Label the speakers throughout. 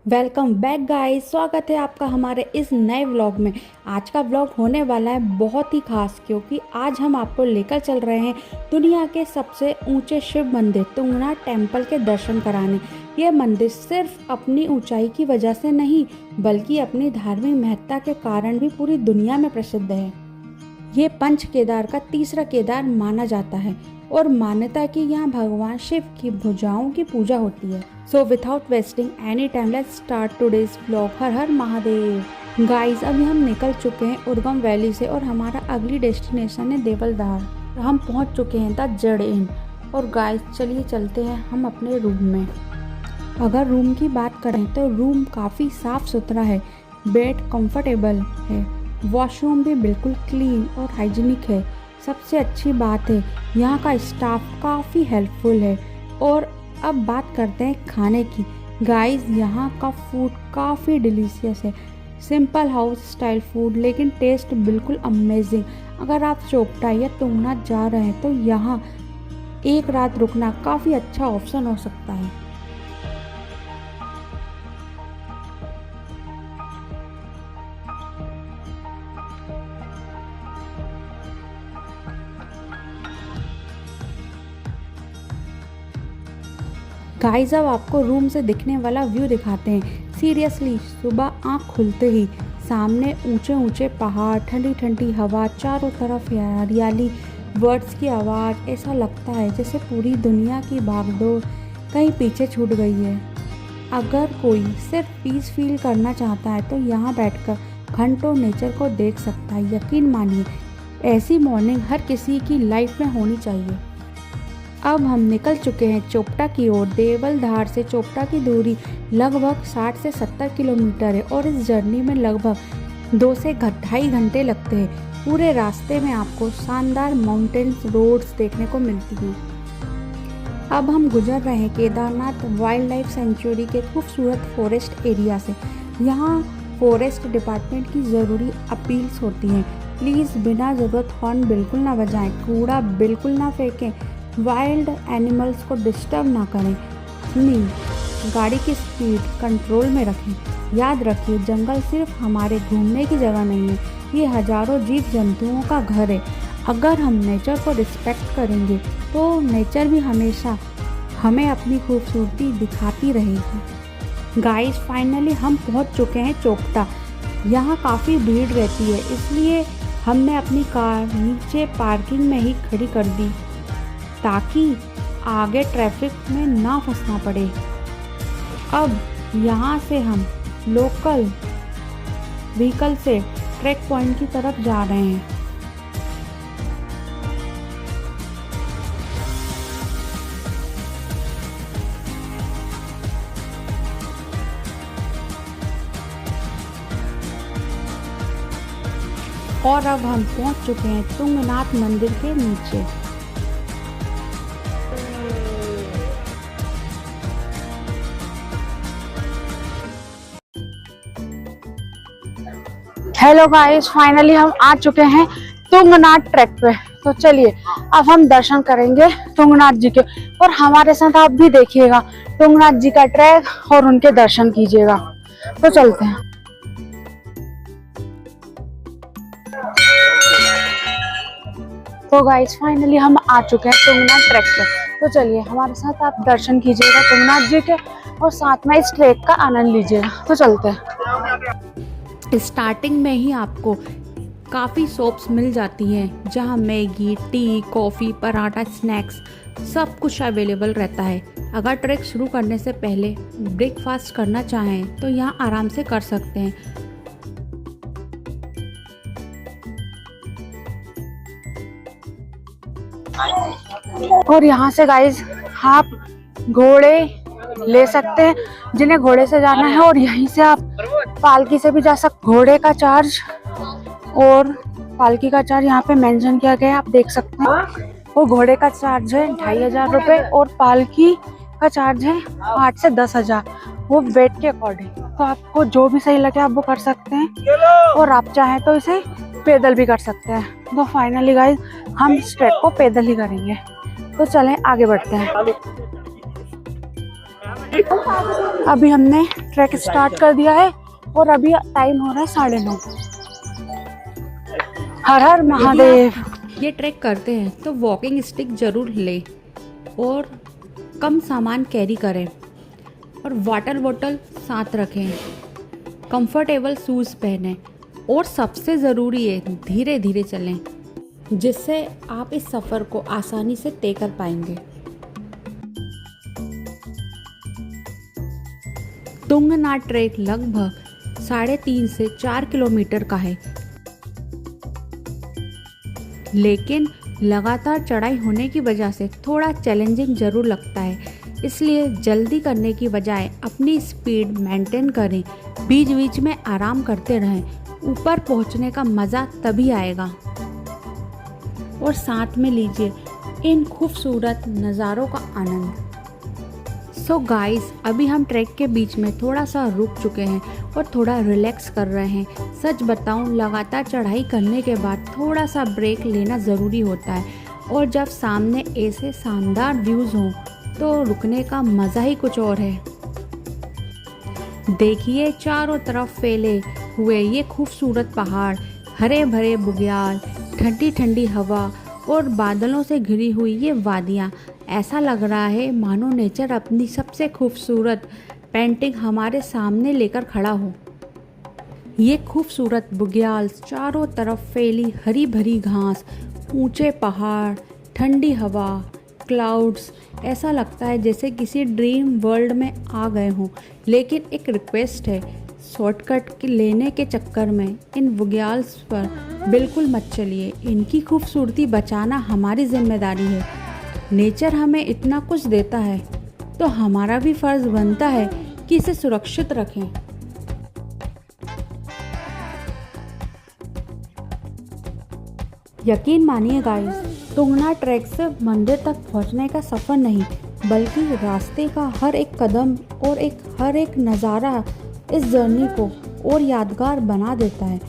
Speaker 1: Welcome back guys. स्वागत है आपका हमारे इस नए व्लॉग में। आज का व्लॉग होने वाला है बहुत ही खास, क्योंकि आज हम आपको लेकर चल रहे हैं दुनिया के सबसे ऊंचे शिव मंदिर तुंगनाथ टेम्पल के दर्शन कराने। ये मंदिर सिर्फ अपनी ऊंचाई की वजह से नहीं, बल्कि अपनी धार्मिक महत्ता के कारण भी पूरी दुनिया में प्रसिद्ध है। ये पंच केदार का तीसरा केदार माना जाता है और मान्यता है कि यहाँ भगवान शिव की भुजाओं की पूजा होती है। So without wasting any time let's start today's vlog. Her her Mahadev. Guys, अभी हम निकल चुके हैं उर्गम वैली से और हमारा अगली डेस्टिनेशन है देवलधार। हम पहुंच चुके हैं द जड इन। और गाइस, चलिए चलते हैं हम अपने रूम में। अगर रूम की बात करें तो रूम काफ़ी साफ सुथरा है, बेड कंफर्टेबल है, वॉशरूम भी बिल्कुल क्लीन और हाइजीनिक है। सबसे अच्छी बात है यहाँ का स्टाफ काफ़ी हेल्पफुल है। और अब बात करते हैं खाने की। गाइस, यहाँ का फूड काफ़ी डिलीशियस है। सिंपल हाउस स्टाइल फूड, लेकिन टेस्ट बिल्कुल अमेजिंग। अगर आप चोपटा या तुंगनाथ जा रहे हैं तो यहाँ एक रात रुकना काफ़ी अच्छा ऑप्शन हो सकता है। गाइस, अब आपको रूम से दिखने वाला व्यू दिखाते हैं। सीरियसली, सुबह आँख खुलते ही सामने ऊंचे ऊंचे पहाड़, ठंडी ठंडी हवा, चारों तरफ हरियाली, बर्ड्स की आवाज़। ऐसा लगता है जैसे पूरी दुनिया की भागदौड़ कहीं पीछे छूट गई है। अगर कोई सिर्फ पीस फील करना चाहता है तो यहाँ बैठकर घंटों नेचर को देख सकता है। यकीन मानिए, ऐसी मॉर्निंग हर किसी की लाइफ में होनी चाहिए। अब हम निकल चुके हैं चोपटा की ओर। देवलधार से चोपटा की दूरी लगभग 60 से 70 किलोमीटर है और इस जर्नी में लगभग 2 से 2.5 घंटे लगते हैं। पूरे रास्ते में आपको शानदार माउंटेन्स रोड्स देखने को मिलती हैं। अब हम गुजर रहे हैं केदारनाथ वाइल्ड लाइफ सेंचुरी के खूबसूरत फॉरेस्ट एरिया से। यहाँ फॉरेस्ट डिपार्टमेंट की ज़रूरी अपील्स होती हैं। प्लीज़ बिना ज़रूरत हॉर्न बिल्कुल ना बजाएं, कूड़ा बिल्कुल ना फेंकें, वाइल्ड एनिमल्स को डिस्टर्ब ना करें, अपनी गाड़ी की स्पीड कंट्रोल में रखें। याद रखिए, जंगल सिर्फ हमारे घूमने की जगह नहीं है, ये हजारों जीव जंतुओं का घर है। अगर हम नेचर को रिस्पेक्ट करेंगे तो नेचर भी हमेशा हमें अपनी खूबसूरती दिखाती रहेगी। गाइस, फाइनली हम पहुंच चुके हैं चोपटा। यहाँ काफ़ी भीड़ रहती है, इसलिए हमने अपनी कार नीचे पार्किंग में ही खड़ी कर दी ताकि आगे ट्रैफिक में ना फंसना पड़े। अब यहाँ से हम लोकल व्हीकल से ट्रैक पॉइंट की तरफ जा रहे हैं। और अब हम पहुँच चुके हैं तुंगनाथ मंदिर के नीचे। हेलो गाइस, फाइनली हम आ चुके हैं तुंगनाथ ट्रैक पे। तो चलिए अब हम दर्शन करेंगे तुंगनाथ जी के, और हमारे साथ आप भी देखिएगा तुंगनाथ जी का ट्रैक और उनके दर्शन कीजिएगा। तो चलते हैं। तो गाइस, फाइनली हम आ चुके हैं तुंगनाथ ट्रैक पे। तो चलिए हमारे साथ आप दर्शन कीजिएगा तुंगनाथ जी के और साथ में इस ट्रैक का आनंद लीजिएगा। तो चलते हैं। स्टार्टिंग में ही आपको काफ़ी शॉप्स मिल जाती हैं जहां Maggi, T, coffee, paratha, snacks सब कुछ अवेलेबल रहता है। अगर ट्रैक शुरू करने से पहले ब्रेकफास्ट करना चाहें तो यहां आराम से कर सकते हैं। और यहाँ से गाइस आप घोड़े ले सकते हैं जिन्हें घोड़े से जाना है, और यहीं से आप पालकी से भी जा सकते। घोड़े का चार्ज और पालकी का चार्ज यहाँ पे मेंशन किया गया है, आप देख सकते हैं। और घोड़े का चार्ज है 2500 रुपये और पालकी का चार्ज है 8 से 10,000, वो वेट के अकॉर्डिंग। तो आपको जो भी सही लगे आप वो कर सकते हैं, और आप चाहें तो इसे पैदल भी कर सकते हैं। तो फाइनली गाइस, हम इस ट्रैक को पैदल ही करेंगे। तो चलें आगे बढ़ते हैं। अभी हमने ट्रैक स्टार्ट कर दिया है और अभी टाइम हो रहा है 9:30। हर हर महादेव।
Speaker 2: ये ट्रैक करते हैं तो वॉकिंग स्टिक जरूर लें और कम सामान कैरी करें और वाटर बॉटल साथ रखें, कंफर्टेबल शूज़ पहनें और सबसे ज़रूरी है धीरे धीरे चलें, जिससे आप इस सफ़र को आसानी से तय कर पाएंगे। तुंगनाथ ट्रैक लगभग 3.5 से 4 किलोमीटर का है, लेकिन लगातार चढ़ाई होने की वजह से थोड़ा चैलेंजिंग ज़रूर लगता है। इसलिए जल्दी करने की बजाय अपनी स्पीड मेंटेन करें, बीच बीच में आराम करते रहें। ऊपर पहुंचने का मज़ा तभी आएगा। और साथ में लीजिए इन खूबसूरत नज़ारों का आनंद। सो गाइस, अभी हम ट्रैक के बीच में थोड़ा सा रुक चुके हैं और थोड़ा रिलैक्स कर रहे हैं। सच बताऊं, लगातार चढ़ाई करने के बाद थोड़ा सा ब्रेक लेना ज़रूरी होता है, और जब सामने ऐसे शानदार व्यूज़ हों तो रुकने का मज़ा ही कुछ और है। देखिए चारों तरफ फैले हुए ये खूबसूरत पहाड़, हरे भरे बुग्याल, ठंडी ठंडी हवा और बादलों से घिरी हुई ये वादियाँ। ऐसा लग रहा है मानो नेचर अपनी सबसे खूबसूरत पेंटिंग हमारे सामने लेकर खड़ा हो। ये खूबसूरत बुग्याल, चारों तरफ फैली हरी भरी घास, ऊंचे पहाड़, ठंडी हवा, क्लाउड्स, ऐसा लगता है जैसे किसी ड्रीम वर्ल्ड में आ गए हों। लेकिन एक रिक्वेस्ट है, शॉर्टकट लेने के चक्कर में इन बुग्याल्स पर बिल्कुल मत चलिए। इनकी खूबसूरती बचाना हमारी जिम्मेदारी है। नेचर हमें इतना कुछ देता है तो हमारा भी फर्ज बनता है कि इसे सुरक्षित रखें। यकीन मानिए गाइस, तुंगनाथ ट्रैक से मंदिर तक पहुंचने का सफ़र नहीं, बल्कि रास्ते का हर एक कदम और हर एक नज़ारा इस जर्नी को और यादगार बना देता है।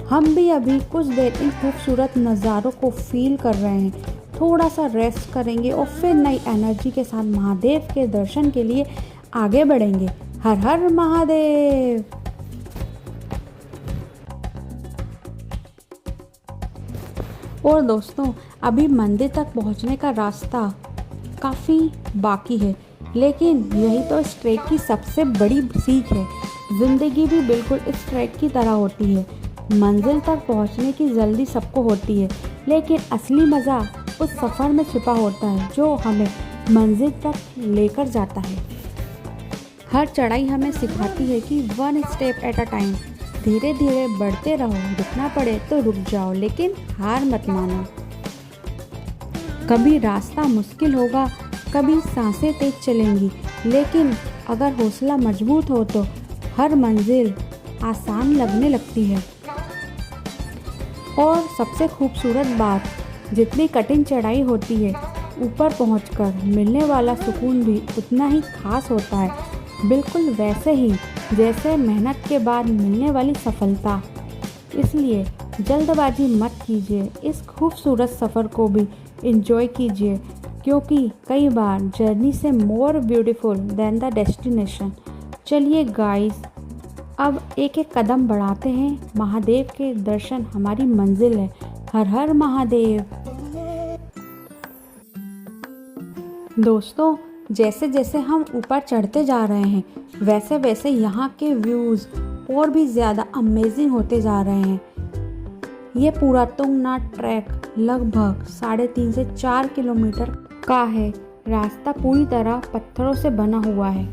Speaker 2: हम भी अभी कुछ देर इन खूबसूरत नज़ारों को फील कर रहे हैं, थोड़ा सा रेस्ट करेंगे और फिर नई एनर्जी के साथ महादेव के दर्शन के लिए आगे बढ़ेंगे। हर हर महादेव। और दोस्तों, अभी मंदिर तक पहुंचने का रास्ता काफ़ी बाकी है, लेकिन यही तो इस ट्रैक की सबसे बड़ी सीख है। ज़िंदगी भी बिल्कुल इस ट्रैक की तरह होती है। मंजिल तक पहुंचने की जल्दी सबको होती है, लेकिन असली मज़ा उस सफ़र में छिपा होता है जो हमें मंजिल तक लेकर जाता है। हर चढ़ाई हमें सिखाती है कि 1 स्टेप एट अ टाइम, धीरे धीरे बढ़ते रहो, रुकना पड़े तो रुक जाओ, लेकिन हार मत मानो। कभी रास्ता मुश्किल होगा, कभी सांसें तेज चलेंगी, लेकिन अगर हौसला मजबूत हो तो हर मंजिल आसान लगने लगती है। और सबसे खूबसूरत बात, जितनी कठिन चढ़ाई होती है, ऊपर पहुंचकर मिलने वाला सुकून भी उतना ही खास होता है, बिल्कुल वैसे ही जैसे मेहनत के बाद मिलने वाली सफलता। इसलिए जल्दबाजी मत कीजिए, इस खूबसूरत सफ़र को भी एंजॉय कीजिए, क्योंकि कई बार जर्नी से more beautiful then the destination. चलिए गाइस, अब एक एक कदम बढ़ाते हैं। महादेव के दर्शन हमारी मंजिल है। हर हर महादेव। दोस्तों, जैसे जैसे हम ऊपर चढ़ते जा रहे हैं, वैसे वैसे यहाँ के व्यूज़ और भी ज़्यादा अमेजिंग होते जा रहे हैं। ये पूरा तुंगनाथ ट्रैक लगभग 3.5 से 4 किलोमीटर का है। रास्ता पूरी तरह पत्थरों से बना हुआ है।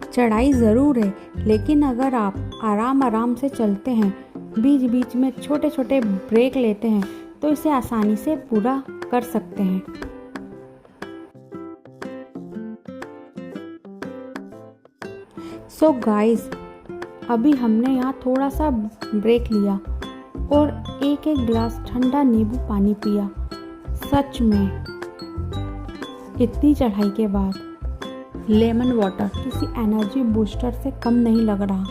Speaker 2: चढ़ाई ज़रूर है, लेकिन अगर आप आराम आराम से चलते हैं, बीच बीच में छोटे छोटे ब्रेक लेते हैं, तो इसे आसानी से पूरा कर सकते हैं। सो गाइस, अभी हमने यहाँ थोड़ा सा ब्रेक लिया और एक एक गिलास ठंडा नींबू पानी पिया। सच में इतनी चढ़ाई के बाद लेमन वाटर किसी एनर्जी बूस्टर से कम नहीं लग रहा।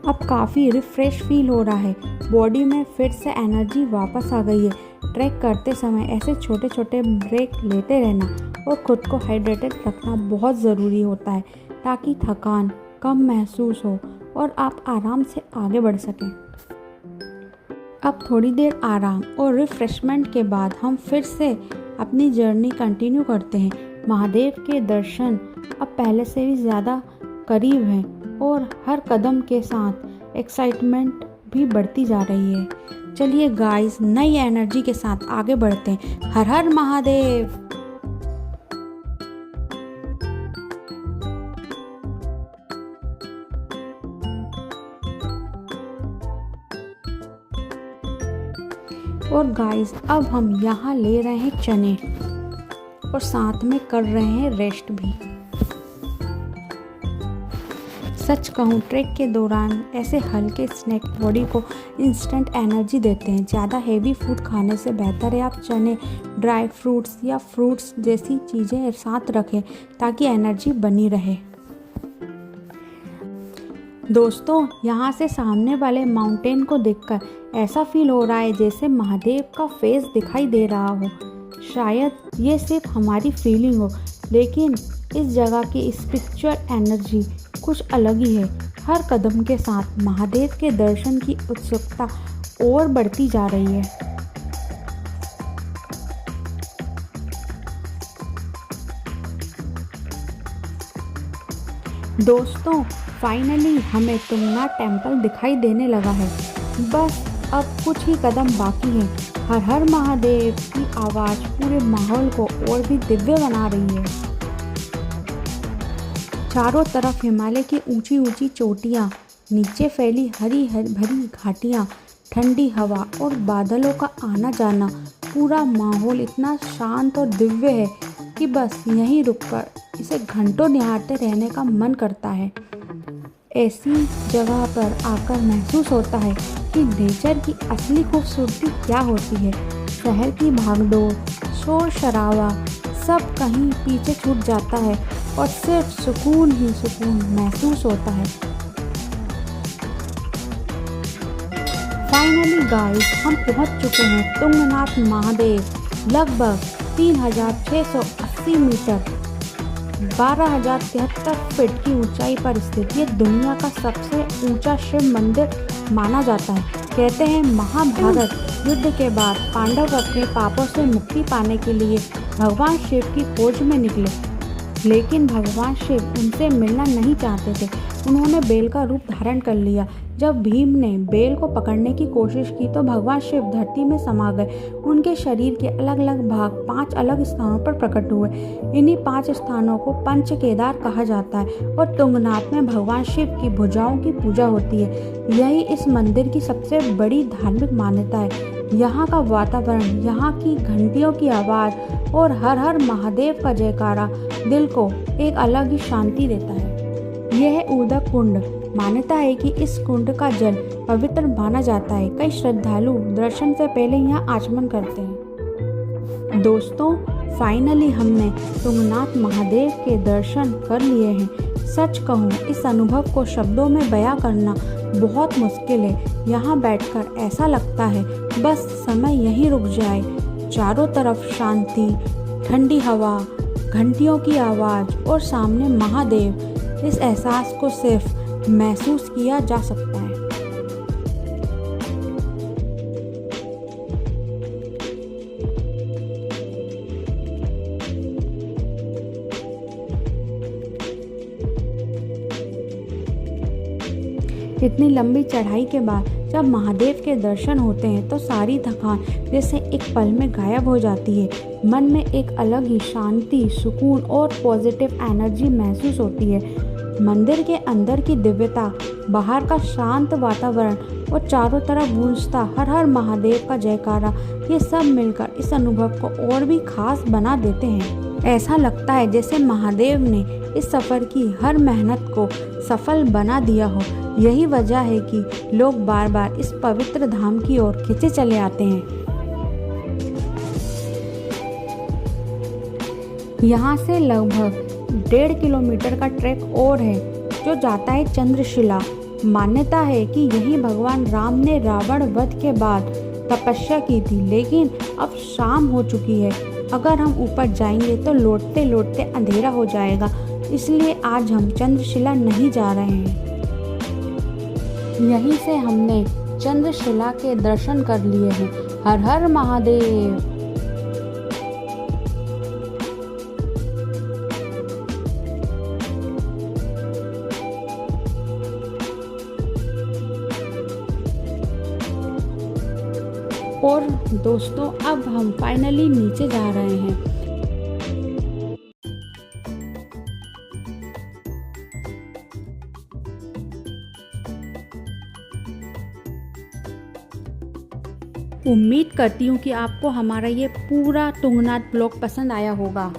Speaker 2: अब काफ़ी रिफ्रेश फील हो रहा है।
Speaker 1: बॉडी में फिर से एनर्जी वापस आ गई है। ट्रैक करते समय ऐसे छोटे छोटे ब्रेक लेते रहना और खुद को हाइड्रेटेड रखना बहुत ज़रूरी होता है ताकि थकान कम महसूस हो और आप आराम से आगे बढ़ सकें। अब थोड़ी देर आराम और रिफ्रेशमेंट के बाद हम फिर से अपनी जर्नी कंटिन्यू करते हैं। महादेव के दर्शन अब पहले से भी ज़्यादा करीब हैं और हर कदम के साथ एक्साइटमेंट भी बढ़ती जा रही है। चलिए गाइस, नई एनर्जी के साथ आगे बढ़ते हैं। हर हर महादेव। और गाइस, अब हम यहाँ ले रहे हैं चने और साथ में कर रहे हैं रेस्ट भी। सच कहूँ, ट्रैक के दौरान ऐसे हल्के स्नैक बॉडी को इंस्टेंट एनर्जी देते हैं। ज़्यादा हेवी फूड खाने से बेहतर है आप चने, ड्राई फ्रूट्स या फ्रूट्स जैसी चीज़ें साथ रखें ताकि एनर्जी बनी रहे। दोस्तों, यहाँ से सामने वाले माउंटेन को देखकर ऐसा फील हो रहा है जैसे महादेव का फेस दिखाई दे रहा हो। शायद ये सिर्फ हमारी फीलिंग हो, लेकिन इस जगह की स्पिरिचुअल एनर्जी कुछ अलग ही है। हर कदम के साथ महादेव के दर्शन की उत्सुकता और बढ़ती जा रही है। दोस्तों, फाइनली हमें तुंगनाथ टेम्पल दिखाई देने लगा है। बस अब कुछ ही कदम बाकी हैं। हर हर महादेव की आवाज़ पूरे माहौल को और भी दिव्य बना रही है। चारों तरफ हिमालय की ऊंची ऊंची चोटियाँ, नीचे फैली हरी भरी घाटियाँ, ठंडी हवा और बादलों का आना जाना। पूरा माहौल इतना शांत और दिव्य है कि बस यहीं रुककर इसे घंटों निहारते रहने का मन करता है। ऐसी जगह पर आकर महसूस होता है कि नेचर की असली खूबसूरती क्या होती है। शहर की भागदौड़, शोर शराबा सब कहीं पीछे छूट जाता है और सिर्फ सुकून ही सुकून महसूस होता है। फाइनली गाइस, हम पहुंच चुके हैं तुंगनाथ महादेव। लगभग 3680 मीटर 12,073 फीट की ऊंचाई पर स्थित ये दुनिया का सबसे ऊंचा शिव मंदिर माना जाता है। कहते हैं महाभारत युद्ध के बाद पांडव अपने पापों से मुक्ति पाने के लिए भगवान शिव की खोज में निकले, लेकिन भगवान शिव उनसे मिलना नहीं चाहते थे। उन्होंने बेल का रूप धारण कर लिया। जब भीम ने बेल को पकड़ने की कोशिश की तो भगवान शिव धरती में समा गए। उनके शरीर के अलग अलग भाग 5 अलग स्थानों पर प्रकट हुए। इन्हीं 5 स्थानों को पंच केदार कहा जाता है और तुंगनाथ में भगवान शिव की भुजाओं की पूजा होती है। यही इस मंदिर की सबसे बड़ी धार्मिक मान्यता है। यहाँ का वातावरण, यहाँ की घंटियों की आवाज़ और हर हर महादेव का जयकारा दिल को एक अलग ही शांति देता है। यह है उदक कुंड। मान्यता है कि इस कुंड का जल पवित्र माना जाता है। कई श्रद्धालु दर्शन से पहले यहाँ आचमन करते हैं। दोस्तों, फाइनली हमने तुंगनाथ महादेव के दर्शन कर लिए हैं। सच कहूँ, इस अनुभव को शब्दों में बयां करना बहुत मुश्किल है। यहाँ बैठकर ऐसा लगता है बस समय यहीं रुक जाए। चारों तरफ शांति, ठंडी हवा, घंटियों की आवाज़ और सामने महादेव। इस एहसास को सिर्फ महसूस किया जा सकता है। इतनी लंबी चढ़ाई के बाद जब महादेव के दर्शन होते हैं तो सारी थकान जैसे एक पल में गायब हो जाती है। मन में एक अलग ही शांति, सुकून और पॉजिटिव एनर्जी महसूस होती है। मंदिर के अंदर की दिव्यता, बाहर का शांत वातावरण और चारों तरफ गूंजता हर हर महादेव का जयकारा, ये सब मिलकर इस अनुभव को और भी खास बना देते हैं। ऐसा लगता है जैसे महादेव ने इस सफ़र की हर मेहनत को सफल बना दिया हो। यही वजह है कि लोग बार बार इस पवित्र धाम की ओर खिंचे चले आते हैं। यहाँ से लगभग 1.5 किलोमीटर का ट्रैक और है जो जाता है चंद्रशिला। मान्यता है कि यही भगवान राम ने रावण वध के बाद तपस्या की थी, लेकिन अब शाम हो चुकी है। अगर हम ऊपर जाएंगे तो लौटते लौटते अंधेरा हो जाएगा, इसलिए आज हम चंद्रशिला नहीं जा रहे हैं। यहीं से हमने चंद्रशिला के दर्शन कर लिए हैं। हर हर महादेव। और दोस्तों, अब हम फाइनली नीचे जा रहे हैं। उम्मीद करती हूँ कि आपको हमारा ये पूरा तुंगनाथ ब्लॉग पसंद आया होगा।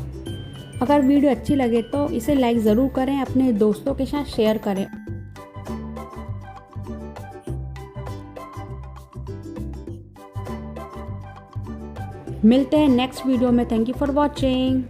Speaker 1: अगर वीडियो अच्छी लगे तो इसे लाइक ज़रूर करें, अपने दोस्तों के साथ शेयर करें। मिलते हैं नेक्स्ट वीडियो में। Thank you for watching.